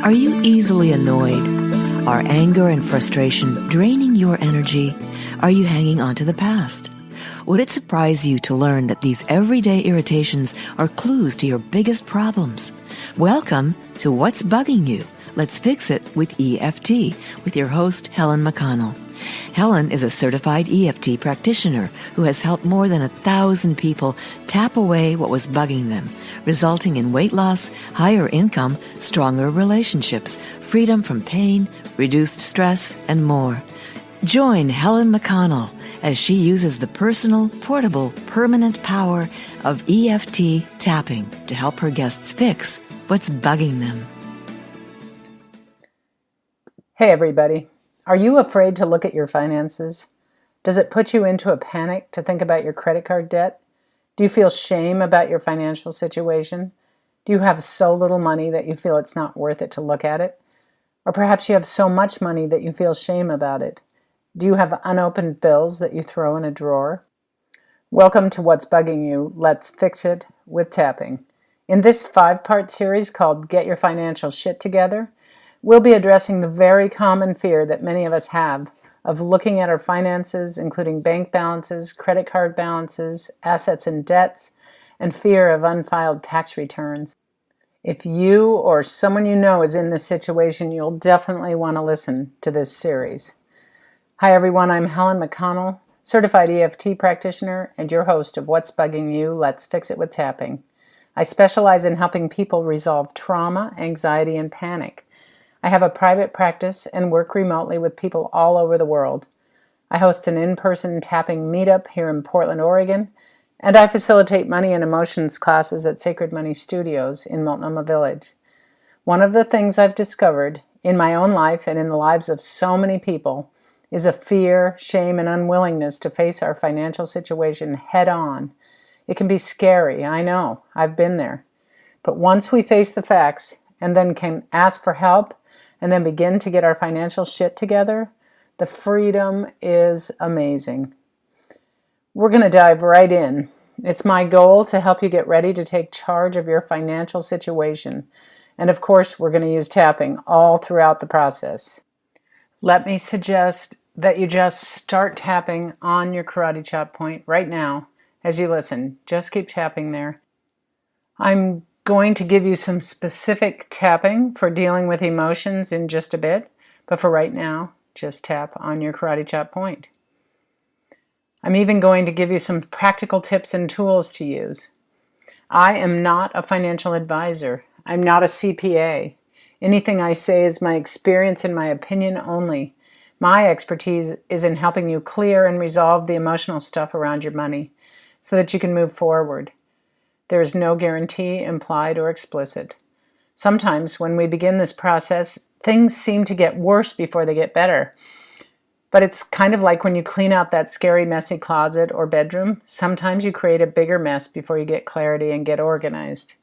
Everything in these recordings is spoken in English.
Are you easily annoyed? Are anger and frustration draining your energy? Are you hanging on to the past? Would it surprise you to learn that these everyday irritations are clues to your biggest problems? Welcome to What's Bugging You? Let's Fix It with EFT with your host, Helen McConnell. Helen is a certified EFT practitioner who has helped more than 1,000 people tap away what was bugging them, resulting in weight loss, higher income, stronger relationships, freedom from pain, reduced stress, and more. Join Helen McConnell as she uses the personal, portable, permanent power of EFT tapping to help her guests fix what's bugging them. Hey everybody, are you afraid to look at your finances? Does it put you into a panic to think about your credit card debt? Do you feel shame about your financial situation? Do you have so little money that you feel it's not worth it to look at it? Or perhaps you have so much money that you feel shame about it. Do you have unopened bills that you throw in a drawer? Welcome to What's Bugging You. Let's Fix It with Tapping. In this 5-part series called Get Your Financial Shit Together, we'll be addressing the very common fear that many of us have of looking at our finances, including bank balances, credit card balances, assets and debts, and fear of unfiled tax returns. If you or someone you know is in this situation, you'll definitely want to listen to this series. Hi everyone, I'm Helen McConnell, certified EFT practitioner and your host of What's Bugging You? Let's Fix It with Tapping. I specialize in helping people resolve trauma, anxiety, and panic. I have a private practice and work remotely with people all over the world. I host an in-person tapping meetup here in Portland, Oregon, and I facilitate money and emotions classes at Sacred Money Studios in Multnomah Village. One of the things I've discovered in my own life and in the lives of so many people is a fear, shame, and unwillingness to face our financial situation head on. It can be scary, I know, I've been there. But once we face the facts and then can ask for help and then begin to get our financial shit together, the freedom is amazing. We're going to dive right in. It's my goal to help you get ready to take charge of your financial situation. And of course, we're going to use tapping all throughout the process. Let me suggest that you just start tapping on your karate chop point right now as you listen. Just keep tapping there. I'm going to give you some specific tapping for dealing with emotions in just a bit, but for right now, just tap on your karate chop point. I'm even going to give you some practical tips and tools to use. I am not a financial advisor. I'm not a CPA. Anything I say is my experience and my opinion only. My expertise is in helping you clear and resolve the emotional stuff around your money so that you can move forward. There is no guarantee, implied or explicit. Sometimes when we begin this process, things seem to get worse before they get better. But it's kind of like when you clean out that scary, messy closet or bedroom. Sometimes you create a bigger mess before you get clarity and get organized.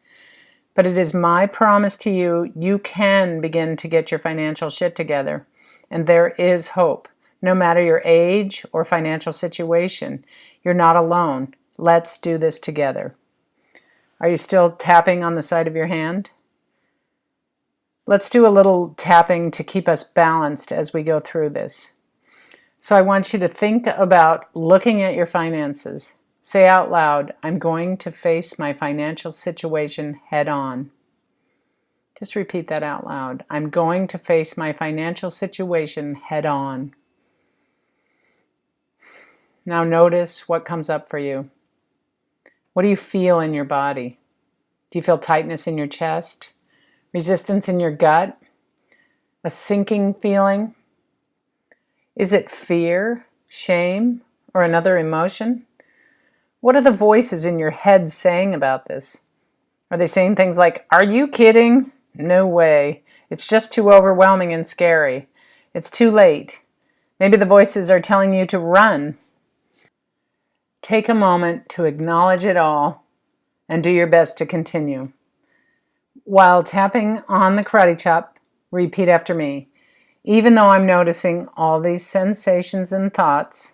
But it is my promise to you, you can begin to get your financial shit together. And there is hope. No matter your age or financial situation, you're not alone. Let's do this together. Are you still tapping on the side of your hand? Let's do a little tapping to keep us balanced as we go through this. So I want you to think about looking at your finances. Say out loud, I'm going to face my financial situation head on. Just repeat that out loud. I'm going to face my financial situation head on. Now notice what comes up for you. What do you feel in your body? Do you feel tightness in your chest? Resistance in your gut? A sinking feeling? Is it fear, shame, or another emotion? What are the voices in your head saying about this? Are they saying things like, "Are you kidding? No way. It's just too overwhelming and scary. It's too late." Maybe the voices are telling you to run. Take a moment to acknowledge it all and do your best to continue. While tapping on the karate chop, repeat after me. Even though I'm noticing all these sensations and thoughts,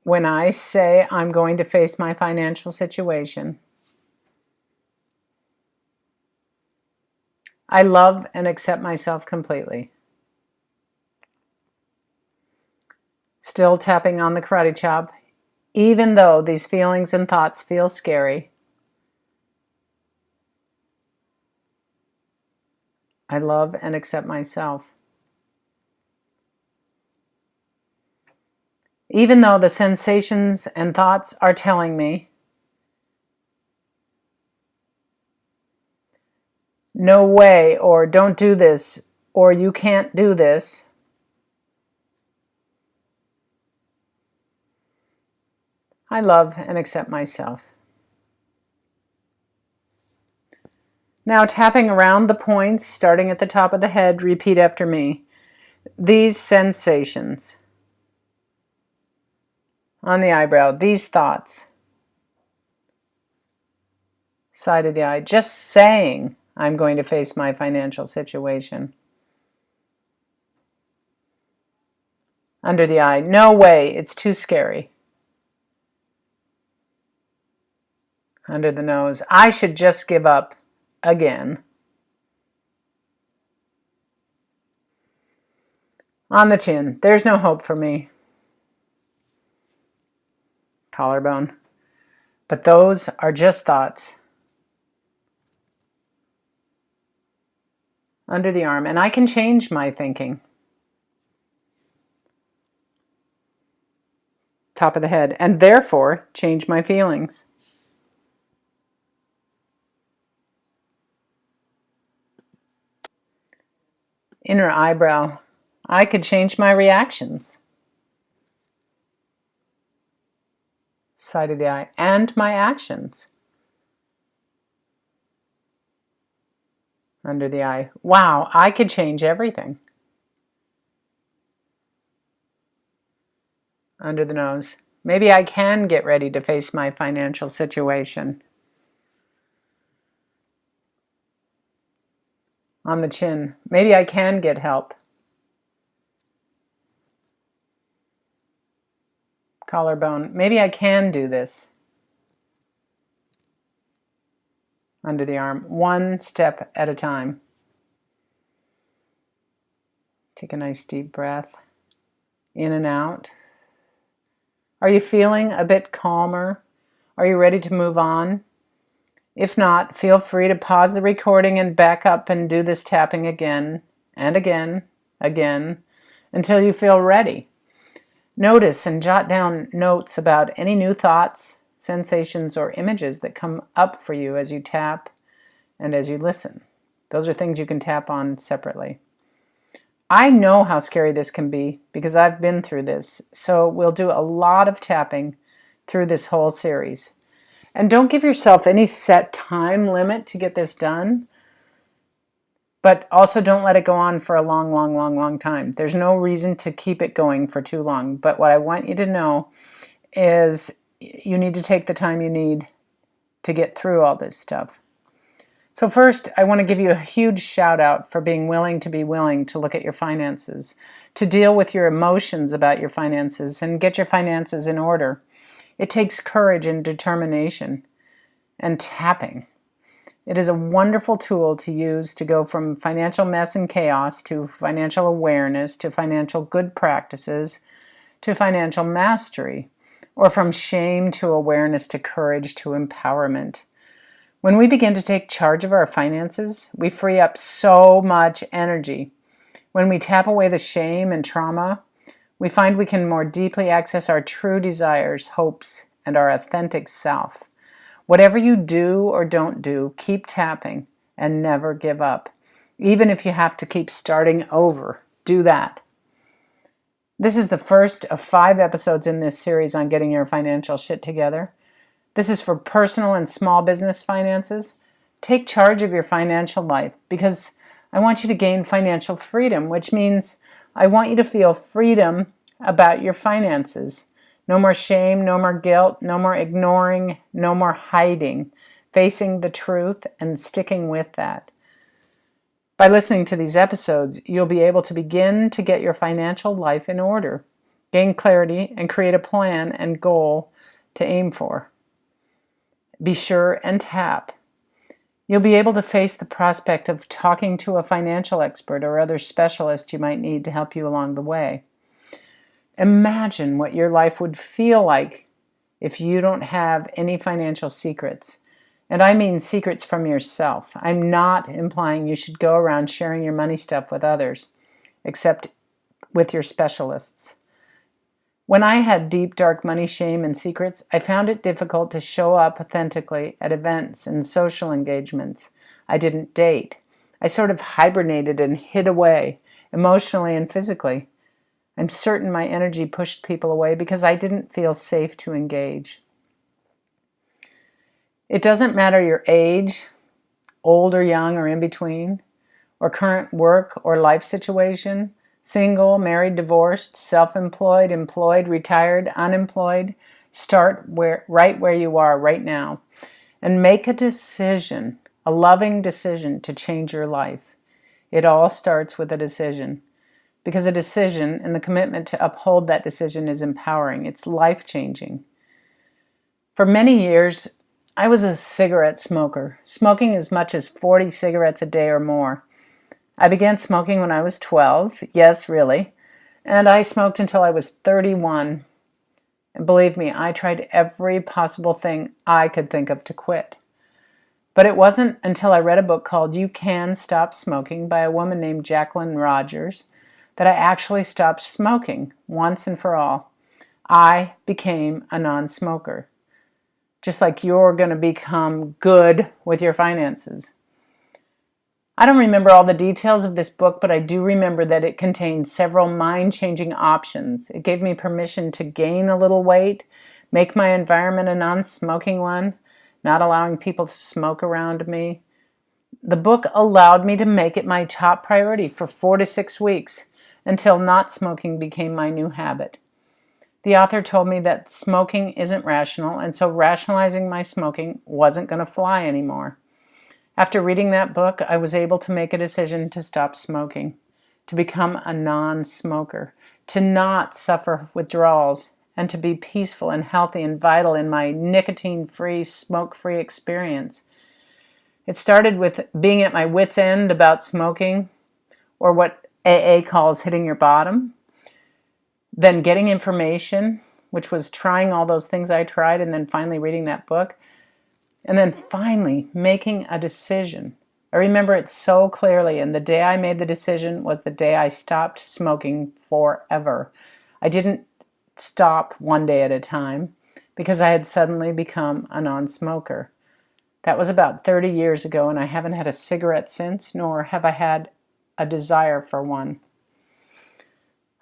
when I say I'm going to face my financial situation, I love and accept myself completely. Still tapping on the karate chop, even though these feelings and thoughts feel scary. I love and accept myself. Even though the sensations and thoughts are telling me, no way, or don't do this, or you can't do this, I love and accept myself. Now tapping around the points, starting at the top of the head, repeat after me. These sensations on the eyebrow, these thoughts, side of the eye, just saying I'm going to face my financial situation. Under the eye, no way, it's too scary. Under the nose, I should just give up again. On the chin, there's no hope for me. Collarbone. But those are just thoughts. Under the arm, and I can change my thinking. Top of the head, and therefore change my feelings. Inner eyebrow, I could change my reactions. Side of the eye, and my actions. Under the eye, wow, I could change everything. Under the nose, maybe I can get ready to face my financial situation. On the chin, maybe I can get help. Collarbone, maybe I can do this. Under the arm, one step at a time. Take a nice deep breath, in and out. Are you feeling a bit calmer? Are you ready to move on? If not, feel free to pause the recording and back up and do this tapping again and again, until you feel ready. Notice and jot down notes about any new thoughts, sensations, or images that come up for you as you tap and as you listen. Those are things you can tap on separately. I know how scary this can be because I've been through this, so we'll do a lot of tapping through this whole series. And don't give yourself any set time limit to get this done, but also don't let it go on for a long time. There's no reason to keep it going for too long, but what I want you to know is you need to take the time you need to get through all this stuff. So first, I want to give you a huge shout out for being willing to look at your finances, to deal with your emotions about your finances and get your finances in order. It takes courage and determination and tapping. It is a wonderful tool to use to go from financial mess and chaos to financial awareness to financial good practices to financial mastery, or from shame to awareness to courage to empowerment. When we begin to take charge of our finances, we free up so much energy. When we tap away the shame and trauma, we find we can more deeply access our true desires, hopes, and our authentic self. Whatever you do or don't do, keep tapping and never give up. Even if you have to keep starting over, do that. This is the first of 5 episodes in this series on getting your financial shit together. This is for personal and small business finances. Take charge of your financial life because I want you to gain financial freedom, which means I want you to feel freedom about your finances. No more shame, no more guilt, no more ignoring, no more hiding, facing the truth and sticking with that. By listening to these episodes, you'll be able to begin to get your financial life in order, gain clarity, and create a plan and goal to aim for. Be sure and tap. You'll be able to face the prospect of talking to a financial expert or other specialist you might need to help you along the way. Imagine what your life would feel like if you don't have any financial secrets. And I mean secrets from yourself. I'm not implying you should go around sharing your money stuff with others, except with your specialists. When I had deep, dark money shame and secrets, I found it difficult to show up authentically at events and social engagements. I didn't date. I sort of hibernated and hid away, emotionally and physically. I'm certain my energy pushed people away because I didn't feel safe to engage. It doesn't matter your age, old or young or in between, or current work or life situation, single, married, divorced, self-employed, employed, retired, unemployed. Start right where you are right now and make a decision, a loving decision to change your life. It all starts with a decision, because a decision and the commitment to uphold that decision is empowering. It's life-changing. For many years, I was a cigarette smoker, smoking as much as 40 cigarettes a day or more. I began smoking when I was 12, yes, really, and I smoked until I was 31. And believe me, I tried every possible thing I could think of to quit. But it wasn't until I read a book called You Can Stop Smoking by a woman named Jacqueline Rogers that I actually stopped smoking once and for all. I became a non-smoker, just like you're going to become good with your finances. I don't remember all the details of this book, but I do remember that it contained several mind-changing options. It gave me permission to gain a little weight, make my environment a non-smoking one, not allowing people to smoke around me. The book allowed me to make it my top priority for 4 to 6 weeks until not smoking became my new habit. The author told me that smoking isn't rational, and so rationalizing my smoking wasn't going to fly anymore. After reading that book, I was able to make a decision to stop smoking, to become a non-smoker, to not suffer withdrawals, and to be peaceful and healthy and vital in my nicotine-free, smoke-free experience. It started with being at my wit's end about smoking, or what AA calls hitting your bottom, then getting information, which was trying all those things I tried, and then finally reading that book. And then finally, making a decision. I remember it so clearly, and the day I made the decision was the day I stopped smoking forever. I didn't stop one day at a time because I had suddenly become a non-smoker. That was about 30 years ago, and I haven't had a cigarette since, nor have I had a desire for one.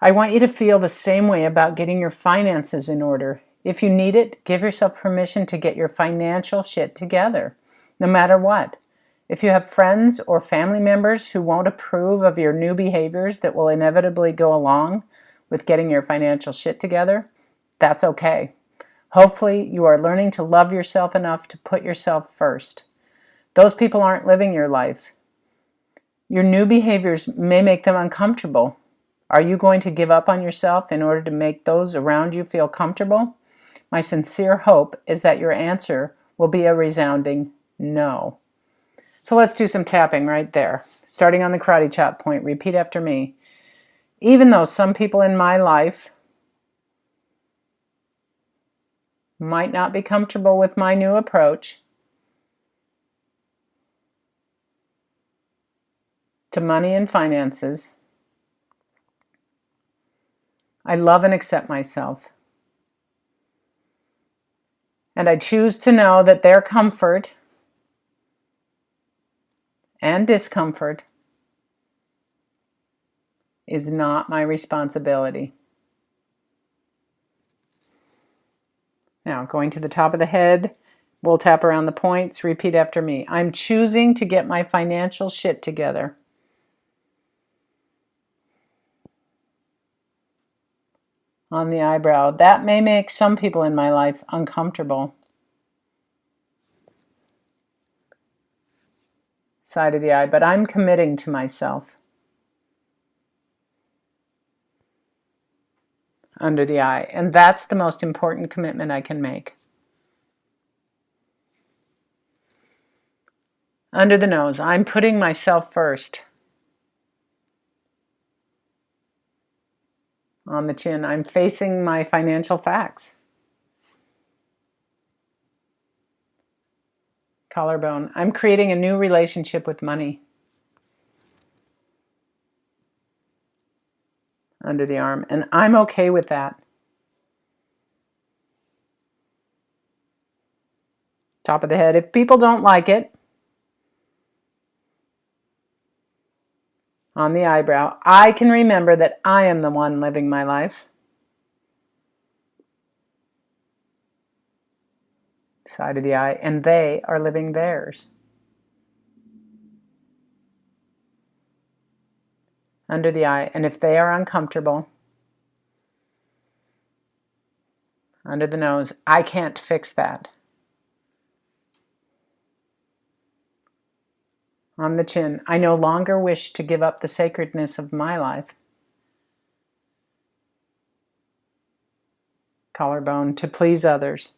I want you to feel the same way about getting your finances in order. If you need it, give yourself permission to get your financial shit together, no matter what. If you have friends or family members who won't approve of your new behaviors that will inevitably go along with getting your financial shit together, that's okay. Hopefully, you are learning to love yourself enough to put yourself first. Those people aren't living your life. Your new behaviors may make them uncomfortable. Are you going to give up on yourself in order to make those around you feel comfortable? My sincere hope is that your answer will be a resounding no. So let's do some tapping right there. Starting on the karate chop point, repeat after me. Even though some people in my life might not be comfortable with my new approach to money and finances, I love and accept myself. And I choose to know that their comfort and discomfort is not my responsibility. Now, going to the top of the head, we'll tap around the points. Repeat after me. I'm choosing to get my financial shit together. On the eyebrow. That may make some people in my life uncomfortable. Side of the eye, but I'm committing to myself. Under the eye. And that's the most important commitment I can make. Under the nose, I'm putting myself first. On the chin, I'm facing my financial facts. Collarbone, I'm creating a new relationship with money. Under the arm, and I'm okay with that. Top of the head, if people don't like it. On the eyebrow, I can remember that I am the one living my life. Side of the eye, and they are living theirs. Under the eye, and if they are uncomfortable. Under the nose, I can't fix that. On the chin, I no longer wish to give up the sacredness of my life. Collarbone, to please others.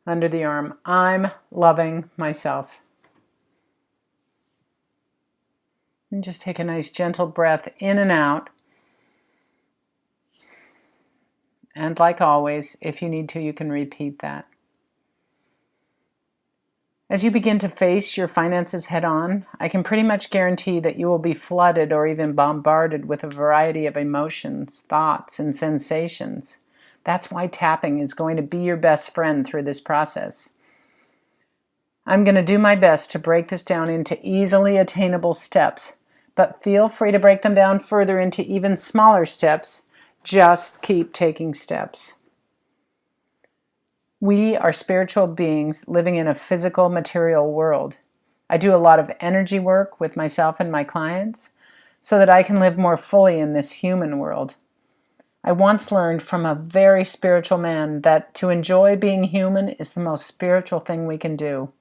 Under the arm, I'm loving myself. And just take a nice gentle breath in and out. And like always, if you need to, you can repeat that. As you begin to face your finances head on, I can pretty much guarantee that you will be flooded or even bombarded with a variety of emotions, thoughts, and sensations. That's why tapping is going to be your best friend through this process. I'm going to do my best to break this down into easily attainable steps, but feel free to break them down further into even smaller steps. Just keep taking steps. We are spiritual beings living in a physical, material world. I do a lot of energy work with myself and my clients so that I can live more fully in this human world. I once learned from a very spiritual man that to enjoy being human is the most spiritual thing we can do.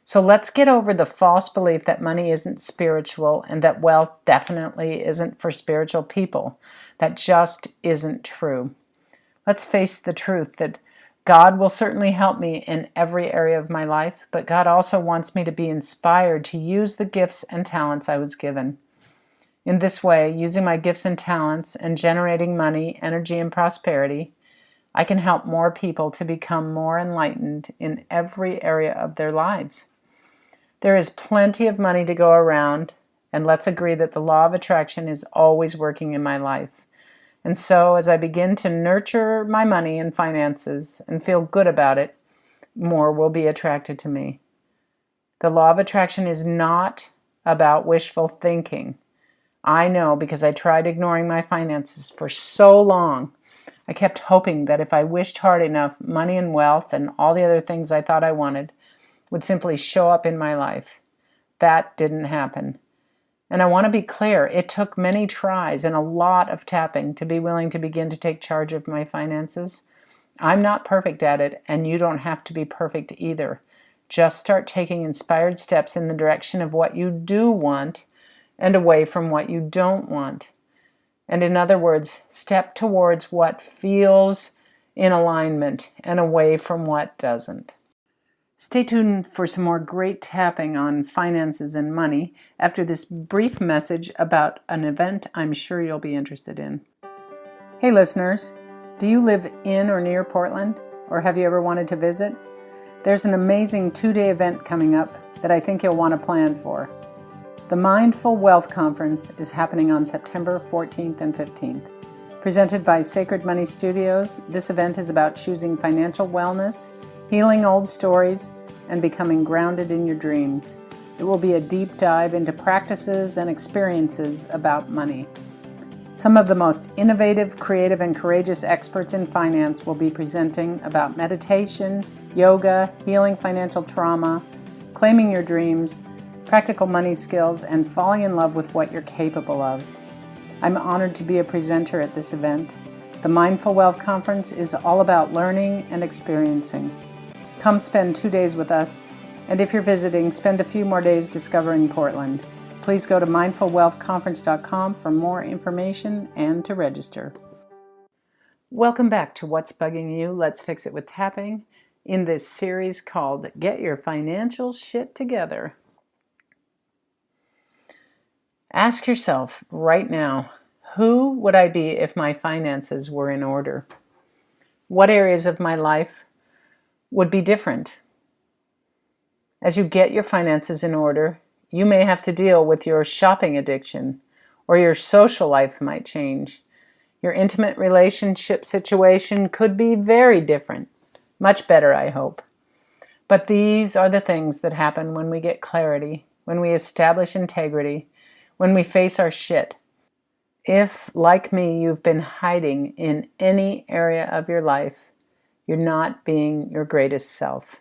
So let's get over the false belief that money isn't spiritual and that wealth definitely isn't for spiritual people. That just isn't true. Let's face the truth that God will certainly help me in every area of my life, but God also wants me to be inspired to use the gifts and talents I was given. In this way, using my gifts and talents and generating money, energy, and prosperity, I can help more people to become more enlightened in every area of their lives. There is plenty of money to go around, and let's agree that the law of attraction is always working in my life. And so, as I begin to nurture my money and finances and feel good about it, more will be attracted to me. The law of attraction is not about wishful thinking. I know because I tried ignoring my finances for so long. I kept hoping that if I wished hard enough, money and wealth and all the other things I thought I wanted would simply show up in my life. That didn't happen. And I want to be clear, it took many tries and a lot of tapping to be willing to begin to take charge of my finances. I'm not perfect at it, and you don't have to be perfect either. Just start taking inspired steps in the direction of what you do want and away from what you don't want. And in other words, step towards what feels in alignment and away from what doesn't. Stay tuned for some more great tapping on finances and money after this brief message about an event I'm sure you'll be interested in. Hey listeners, do you live in or near Portland, or have you ever wanted to visit? There's an amazing 2-day event coming up that I think you'll want to plan for. The Mindful Wealth Conference is happening on September 14th and 15th. Presented by Sacred Money Studios, this event is about choosing financial wellness, healing old stories, and becoming grounded in your dreams. It will be a deep dive into practices and experiences about money. Some of the most innovative, creative, and courageous experts in finance will be presenting about meditation, yoga, healing financial trauma, claiming your dreams, practical money skills, and falling in love with what you're capable of. I'm honored to be a presenter at this event. The Mindful Wealth Conference is all about learning and experiencing. Come spend 2 days with us, and if you're visiting, spend a few more days discovering Portland. Please go to mindfulwealthconference.com for more information and to register. Welcome back to What's Bugging You? Let's Fix It with Tapping. in this series called Get Your Financial Shit Together. Ask yourself right now, who would I be if my finances were in order? What areas of my life would be different? As you get your finances in order, you may have to deal with your shopping addiction, or your social life might change. Your intimate relationship situation could be very different. Much better, I hope. But these are the things that happen when we get clarity, when we establish integrity, when we face our shit. If, like me, you've been hiding in any area of your life, you're not being your greatest self.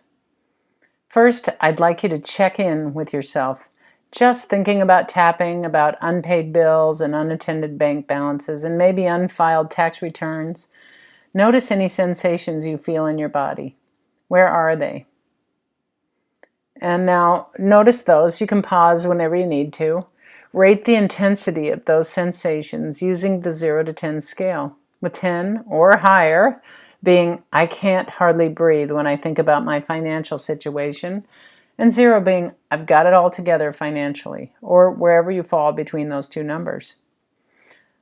First, I'd like you to check in with yourself. Just thinking about tapping about unpaid bills and unattended bank balances and maybe unfiled tax returns. Notice any sensations you feel in your body. Where are they? And now notice those. You can pause whenever you need to. Rate the intensity of those sensations using the 0 to 10 scale, with 10 or higher being I can't hardly breathe when I think about my financial situation, and 0 being I've got it all together financially, or wherever you fall between those two numbers.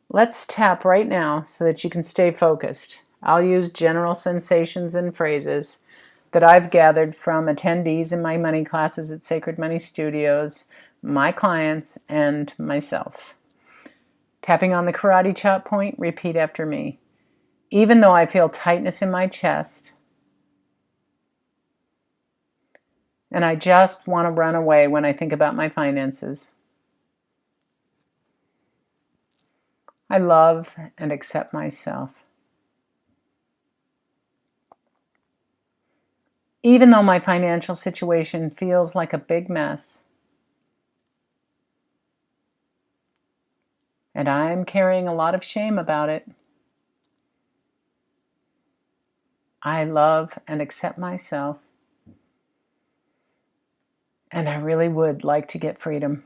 Let's tap right now so that you can stay focused. I'll use general sensations and phrases that I've gathered from attendees in my money classes at Sacred Money Studios, my clients, and myself. Tapping on the karate chop point, repeat after me. Even though I feel tightness in my chest, and I just want to run away when I think about my finances, I love and accept myself. Even though my financial situation feels like a big mess, and I'm carrying a lot of shame about it, I love and accept myself, and I really would like to get freedom.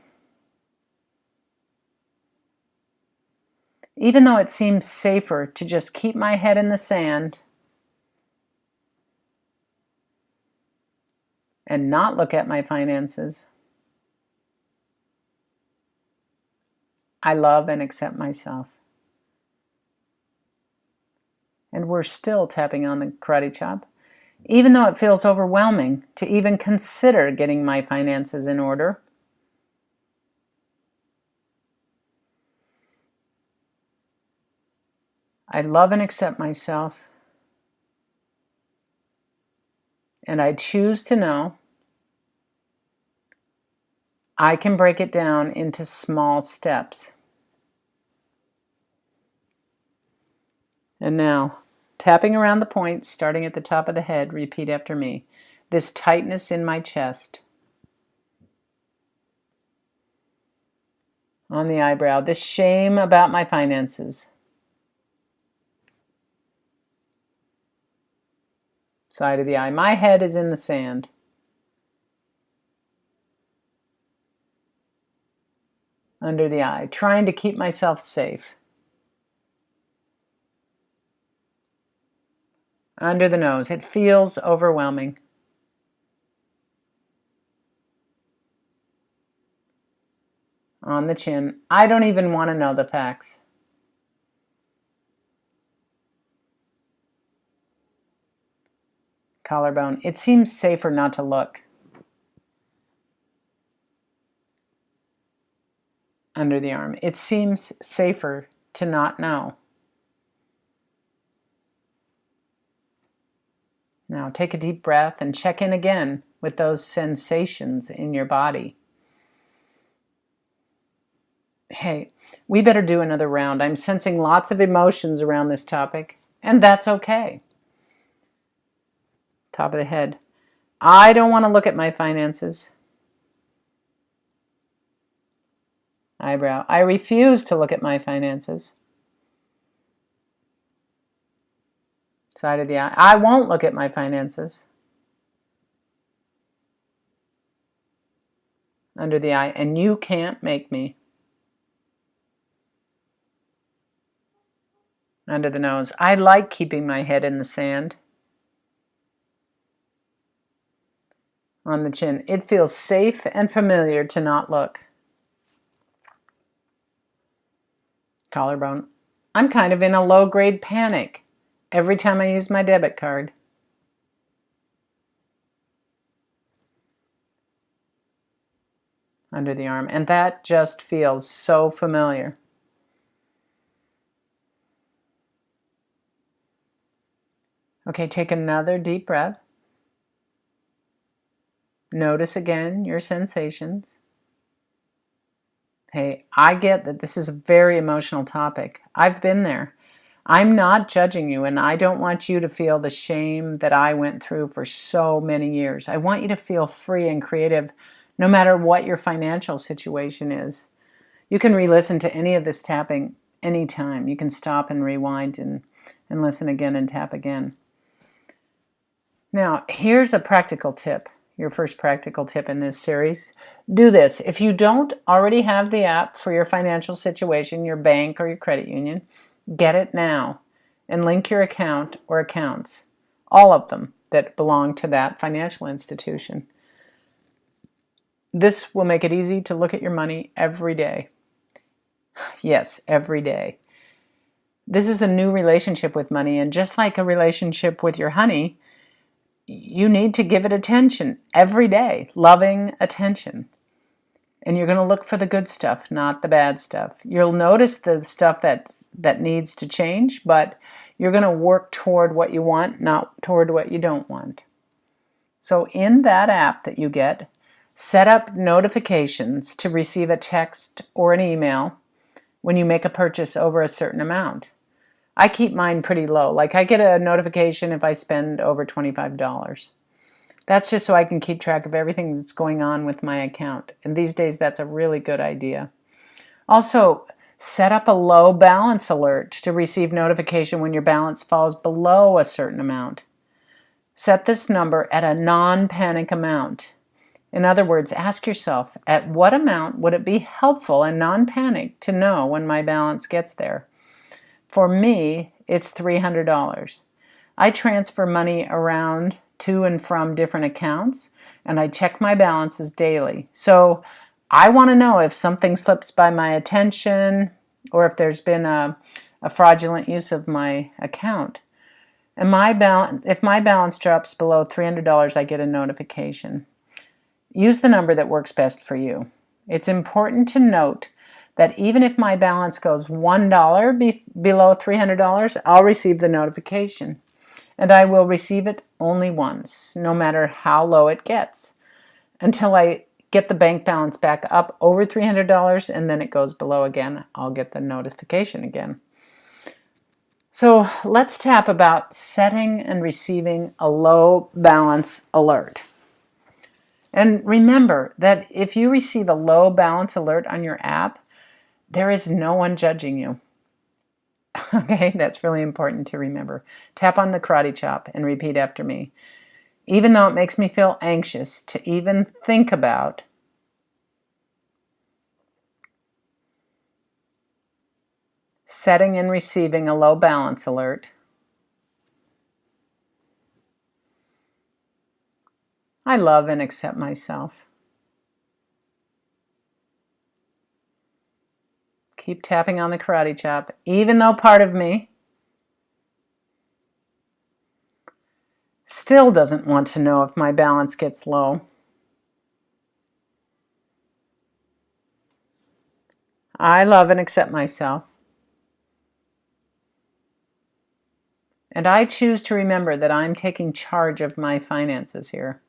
Even though it seems safer to just keep my head in the sand and not look at my finances, I love and accept myself. And we're still tapping on the karate chop. Even though it feels overwhelming to even consider getting my finances in order, I love and accept myself, and I choose to know I can break it down into small steps. And now, tapping around the points, starting at the top of the head, repeat after me. This tightness in my chest, on the eyebrow, this shame about my finances, side of the eye. My head is in the sand. Under the eye, trying to keep myself safe. Under the nose, it feels overwhelming. On the chin, I don't even want to know the facts. Collarbone, it seems safer not to look. Under the arm, it seems safer to not know. Now take a deep breath and check in again with those sensations in your body. Hey, we better do another round. I'm sensing lots of emotions around this topic, and that's okay. Top of the head. I don't want to look at my finances. Eyebrow. I refuse to look at my finances. Side of the eye. I won't look at my finances. Under the eye. And you can't make me. Under the nose. I like keeping my head in the sand. on the chin. It feels safe and familiar to not look. Collarbone. I'm kind of in a low-grade panic every time I use my debit card. Under the arm. And that just feels so familiar. Okay, take another deep breath. Notice again your sensations. Hey, I get that this is a very emotional topic. I've been there. I'm not judging you, and I don't want you to feel the shame that I went through for so many years. I want you to feel free and creative no matter what your financial situation is. You can re-listen to any of this tapping anytime. You can stop and rewind and listen again and tap again. Now, here's a practical tip, your first practical tip in this series. Do this. If you don't already have the app for your financial situation, your bank or your credit union, get it now and link your account or accounts, all of them that belong to that financial institution. This will make it easy to look at your money every day. Yes, every day. This is a new relationship with money, and just like a relationship with your honey, you need to give it attention every day, loving attention. And you're going to look for the good stuff, not the bad stuff. You'll notice the stuff that needs to change, but you're going to work toward what you want, not toward what you don't want. So in that app that you get, set up notifications to receive a text or an email when you make a purchase over a certain amount. I keep mine pretty low. Like I get a notification if I spend over $25. That's just so I can keep track of everything that's going on with my account. And these days, that's a really good idea. Also, set up a low balance alert to receive notification when your balance falls below a certain amount. Set this number at a non-panic amount. In other words, ask yourself, at what amount would it be helpful and non-panic to know when my balance gets there? For me, it's $300. I transfer money around to and from different accounts, and I check my balances daily. So I want to know if something slips by my attention or if there's been a fraudulent use of my account. And if my balance drops below $300, I get a notification. Use the number that works best for you. It's important to note that even if my balance goes $1 below $300, I'll receive the notification. And I will receive it only once, no matter how low it gets, until I get the bank balance back up over $300, and then it goes below again. I'll get the notification again. So let's tap about setting and receiving a low balance alert. And remember that if you receive a low balance alert on your app, there is no one judging you. Okay, that's really important to remember. Tap on the karate chop and repeat after me. Even though it makes me feel anxious to even think about setting and receiving a low balance alert, I love and accept myself. Keep tapping on the karate chop, even though part of me still doesn't want to know if my balance gets low. I love and accept myself. And I choose to remember that I'm taking charge of my finances here.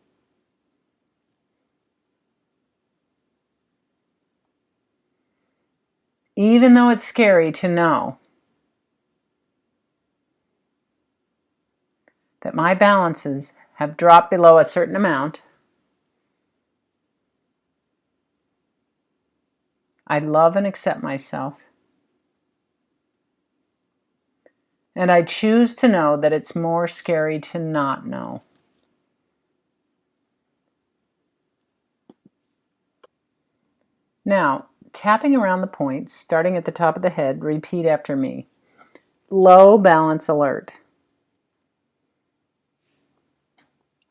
Even though it's scary to know that my balances have dropped below a certain amount, I love and accept myself. And I choose to know that it's more scary to not know. Now, tapping around the points, starting at the top of the head, repeat after me. Low balance alert.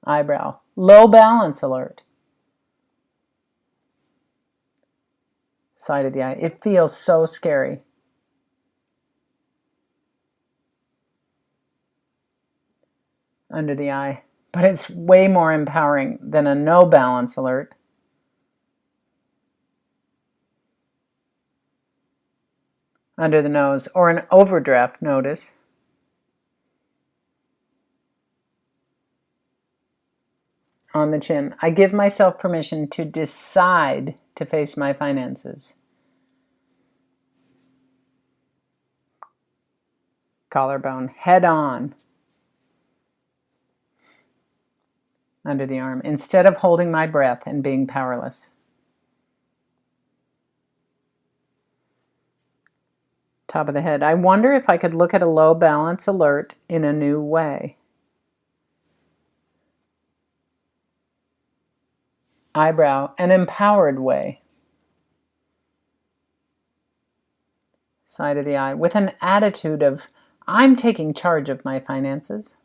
eyebrow, low balance alert. Side of the eye. It feels so scary. Under the eye. But it's way more empowering than a no balance alert. Under the nose, or an overdraft notice. On the chin. I give myself permission to decide to face my finances. Collarbone, head on. Under the arm, instead of holding my breath and being powerless. Top of the head. I wonder if I could look at a low balance alert in a new way. Eyebrow, an empowered way. Side of the eye, with an attitude of, I'm taking charge of my finances.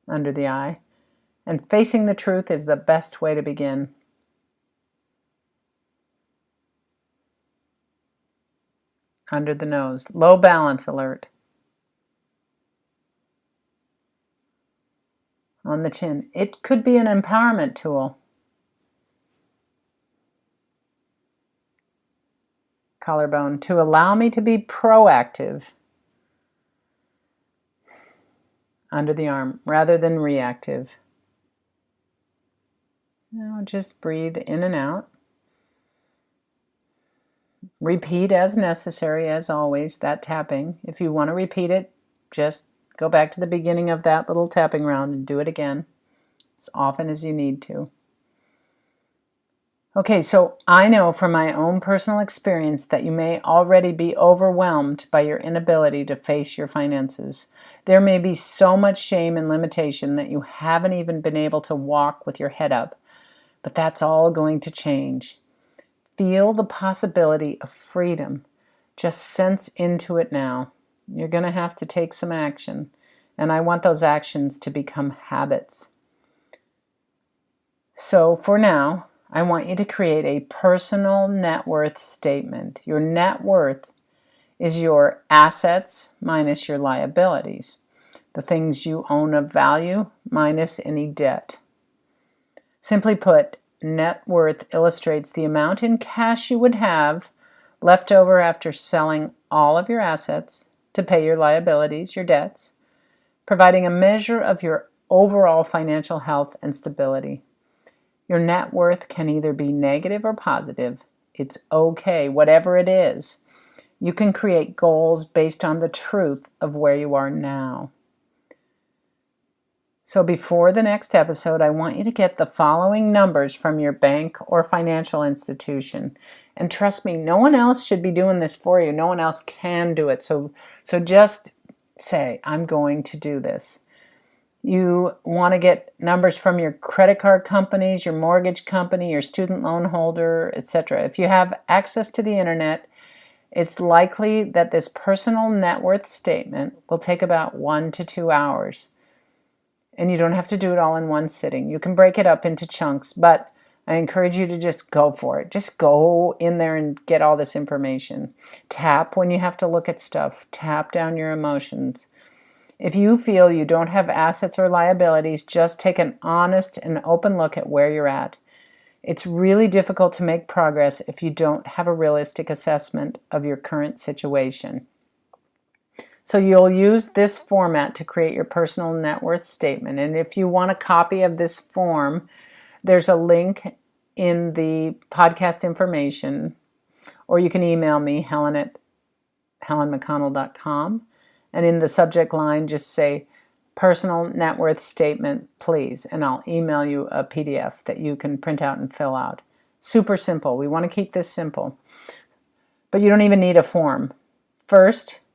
Under the eye, and facing the truth is the best way to begin. Under the nose, low balance alert. On the chin, it could be an empowerment tool. Collarbone, to allow me to be proactive. Under the arm, rather than reactive. Now just breathe in and out. Repeat as necessary, as always, that tapping. If you want to repeat it, just go back to the beginning of that little tapping round and do it again, as often as you need to. Okay, so I know from my own personal experience that you may already be overwhelmed by your inability to face your finances. There may be so much shame and limitation that you haven't even been able to walk with your head up, but that's all going to change. Feel the possibility of freedom. Just sense into it now. You're going to have to take some action, and I want those actions to become habits. So for now, I want you to create a personal net worth statement. Your net worth is your assets minus your liabilities, the things you own of value minus any debt. Simply put, net worth illustrates the amount in cash you would have left over after selling all of your assets to pay your liabilities, your debts, providing a measure of your overall financial health and stability. Your net worth can either be negative or positive. It's okay, whatever it is. You can create goals based on the truth of where you are now. So before the next episode, I want you to get the following numbers from your bank or financial institution. And trust me, no one else should be doing this for you. No one else can do it. So just say, I'm going to do this. You want to get numbers from your credit card companies, your mortgage company, your student loan holder, etc. If you have access to the internet, it's likely that this personal net worth statement will take about 1 to 2 hours. And you don't have to do it all in one sitting. You can break it up into chunks, but I encourage you to just go for it. Just go in there and get all this information. Tap when you have to look at stuff. Tap down your emotions. If you feel you don't have assets or liabilities, just take an honest and open look at where you're at. It's really difficult to make progress if you don't have a realistic assessment of your current situation. So you'll use this format to create your personal net worth statement. And if you want a copy of this form, there's a link in the podcast information, or you can email me, Helen at helenmcconnell.com. And in the subject line, just say, personal net worth statement, please. And I'll email you a PDF that you can print out and fill out. Super simple. We want to keep this simple. But you don't even need a form. First,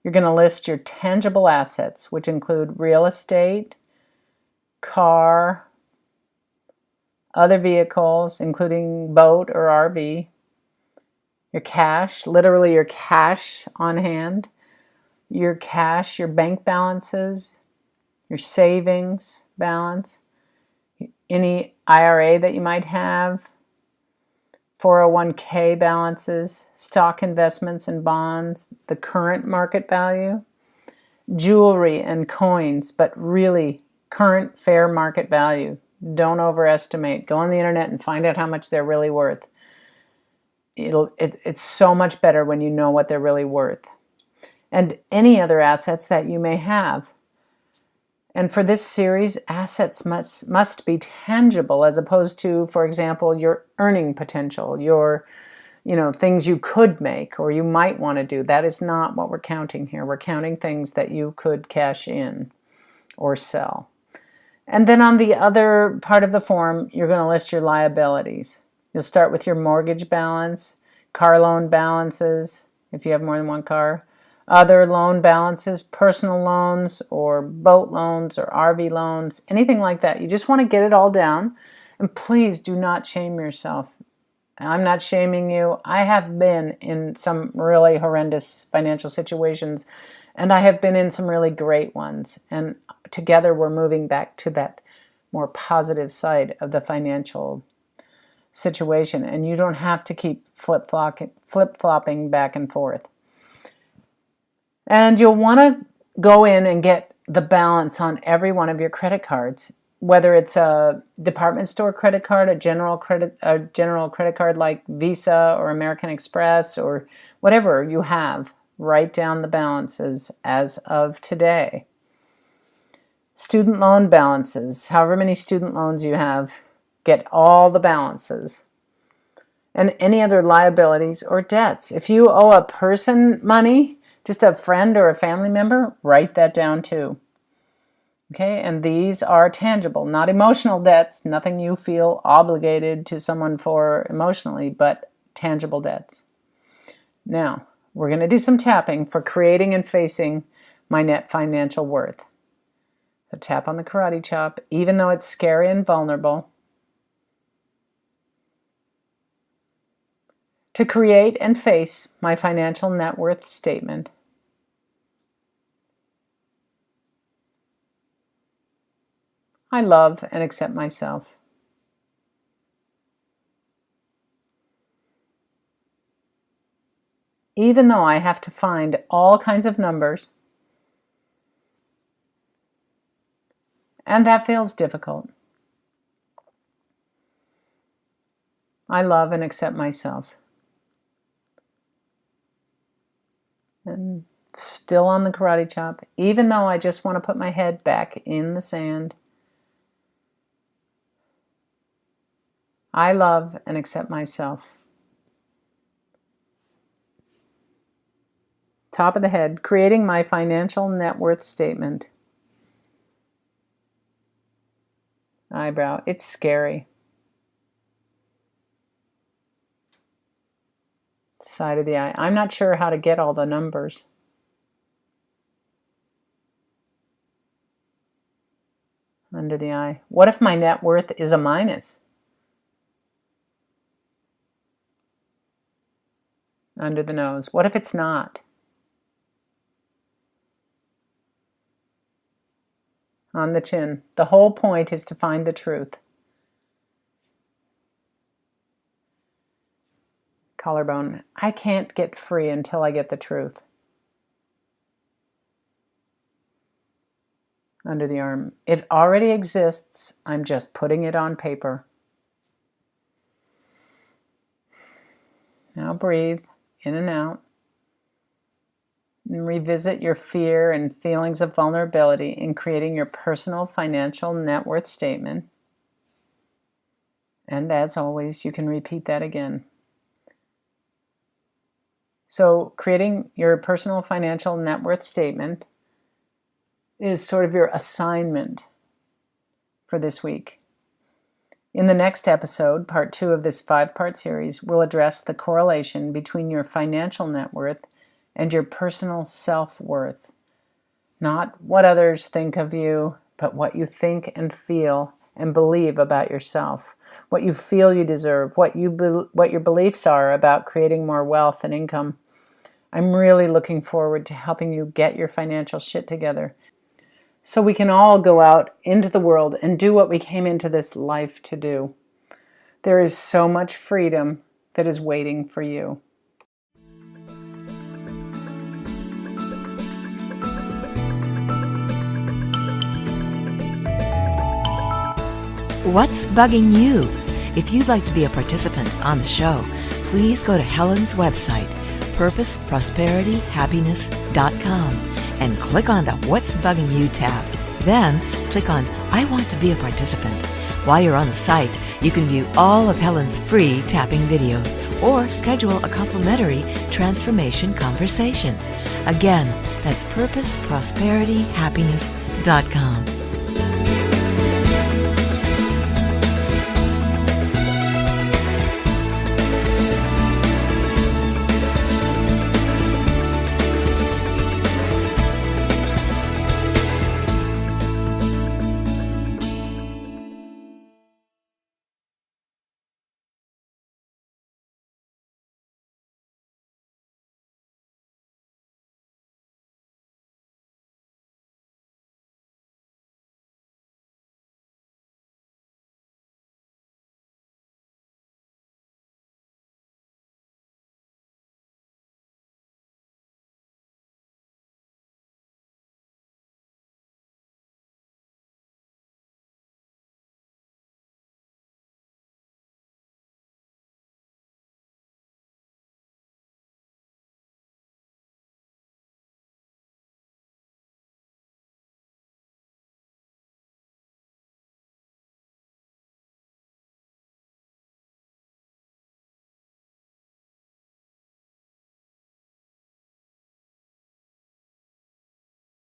you're going to list your tangible assets, which include real estate, car, other vehicles, including boat or RV, your cash, literally your cash on hand, your cash, your bank balances, your savings balance, any IRA that you might have, 401k balances, stock investments and bonds, the current market value, jewelry and coins, but really current fair market value. Don't overestimate. Go on the internet and find out how much they're really worth. It's so much better when you know what they're really worth. And any other assets that you may have. And for this series, assets must be tangible as opposed to, for example, your earning potential, your things you could make or you might want to do. That is not what we're counting here. We're counting things that you could cash in or sell. And then on the other part of the form, you're going to list your liabilities. You'll start with your mortgage balance, car loan balances, if you have more than one car, other loan balances, personal loans or boat loans or RV loans, anything like that. You just want to get it all down. And please do not shame yourself. I'm not shaming you. I have been in some really horrendous financial situations, and I have been in some really great ones. And together we're moving back to that more positive side of the financial situation. And you don't have to keep flip-flopping back and forth. And you'll want to go in and get the balance on every one of your credit cards, whether it's a department store credit card, a general credit card like Visa or American Express or whatever you have. Write down the balances as of today. Student loan balances, however many student loans you have, get all the balances. And any other liabilities or debts. If you owe a person money, just a friend or a family member, write that down too. Okay, and these are tangible, not emotional debts, nothing you feel obligated to someone for emotionally, but tangible debts. Now, we're going to do some tapping for creating and facing my net financial worth. So tap on the karate chop, even though it's scary and vulnerable. To create and face my financial net worth statement. I love and accept myself. Even though I have to find all kinds of numbers, and that feels difficult, I love and accept myself. And still on the karate chop, even though I just want to put my head back in the sand, I love and accept myself. Top of the head, creating my financial net worth statement. Eyebrow, it's scary. Side of the eye, I'm not sure how to get all the numbers. Under the eye, what if my net worth is a minus? Under the nose, what if it's not? On the chin, the whole point is to find the truth. Collarbone, I can't get free until I get the truth. Under the arm, it already exists, I'm just putting it on paper. Now breathe in and out. And revisit your fear and feelings of vulnerability in creating your personal financial net worth statement. And as always, you can repeat that again. So creating your personal financial net worth statement is sort of your assignment for this week. In the next episode, part 2 of this 5-part series, we'll address the correlation between your financial net worth and your personal self-worth. Not what others think of you, but what you think and feel and believe about yourself, what you feel you deserve, what your beliefs are about creating more wealth and income, I'm really looking forward to helping you get your financial shit together so we can all go out into the world and do what we came into this life to do. There is so much freedom that is waiting for you. What's bugging you? If you'd like to be a participant on the show, please go to Helen's website, purposeprosperityhappiness.com, and click on the What's Bugging You tab. Then click on I want to be a participant. While you're on the site, you can view all of Helen's free tapping videos or schedule a complimentary transformation conversation. Again, that's purposeprosperityhappiness.com.